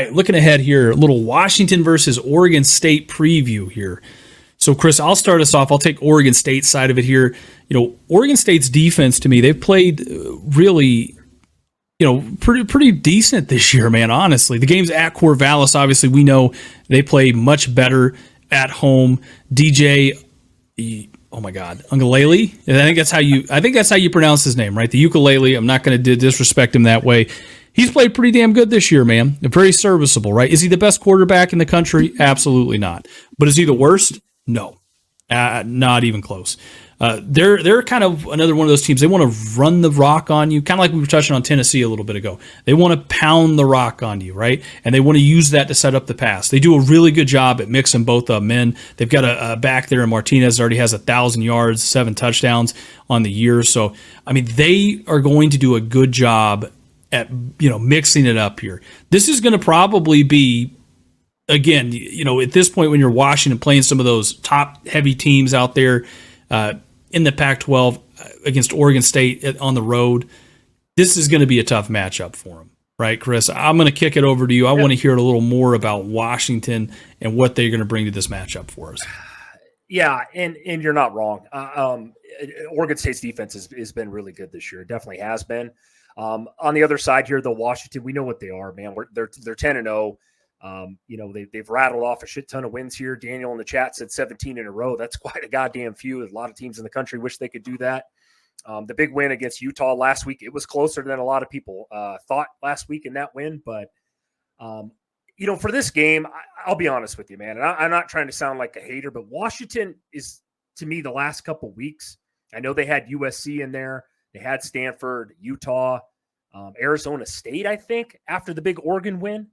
right, looking ahead here, a little Washington versus Oregon State preview here. So, Chris, I'll start us off. I'll take Oregon State side of it here. Oregon State's defense, to me, they've played really, pretty decent this year, man, honestly. The game's at Corvallis. Obviously, we know they play much better at home. DJ, oh my God, Ungalele. I think that's how you pronounce his name, right? The ukulele. I'm not going to disrespect him that way. He's played pretty damn good this year, man. Very serviceable, right? Is he the best quarterback in the country? Absolutely not. But is he the worst? No, not even close. They're kind of another one of those teams. They want to run the rock on you, kind of like we were touching on Tennessee a little bit ago. They want to pound the rock on you, right? And they want to use that to set up the pass. They do a really good job at mixing both of them in. They've got a back there in Martinez already has 1,000 yards, 7 touchdowns on the year. So, I mean, they are going to do a good job at mixing it up here. This is going to probably be, again, at this point when you're Washington playing some of those top heavy teams out there in the Pac-12 against Oregon State on the road, this is going to be a tough matchup for them, right, Chris? I'm going to kick it over to you. I want to hear a little more about Washington and what they're going to bring to this matchup for us. Yeah, and you're not wrong. Oregon State's defense has been really good this year. It definitely has been. On the other side here, though, Washington, we know what they are, man. They're 10-0. They've rattled off a shit ton of wins here. Daniel in the chat said 17 in a row. That's quite a goddamn few. A lot of teams in the country wish they could do that. The big win against Utah last week, it was closer than a lot of people thought last week in that win. But, for this game, I'll be honest with you, man. And I'm not trying to sound like a hater, but Washington is, to me, the last couple weeks. I know they had USC in there. They had Stanford, Utah, Arizona State, I think, after the big Oregon win.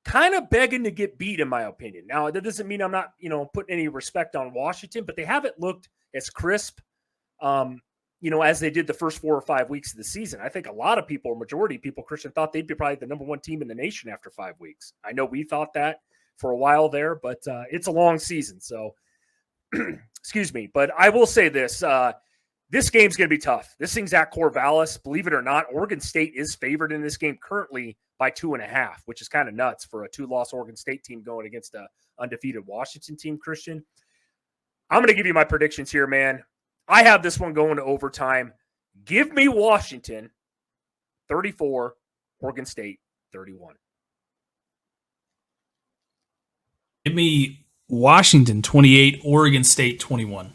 Kind of begging to get beat, in my opinion. Now, that doesn't mean I'm not, putting any respect on Washington, but they haven't looked as crisp, as they did the first 4 or 5 weeks of the season. I think a lot of people, majority of people, Christian, thought they'd be probably the number 1 team in the nation after 5 weeks. I know we thought that for a while there, but it's a long season. So, excuse me. But I will say this. This game's going to be tough. This thing's at Corvallis. Believe it or not, Oregon State is favored in this game currently by 2.5, which is kind of nuts for a 2-loss Oregon State team going against an undefeated Washington team, Christian. I'm going to give you my predictions here, man. I have this one going to overtime. Give me Washington 34, Oregon State 31. Give me Washington 28, Oregon State 21.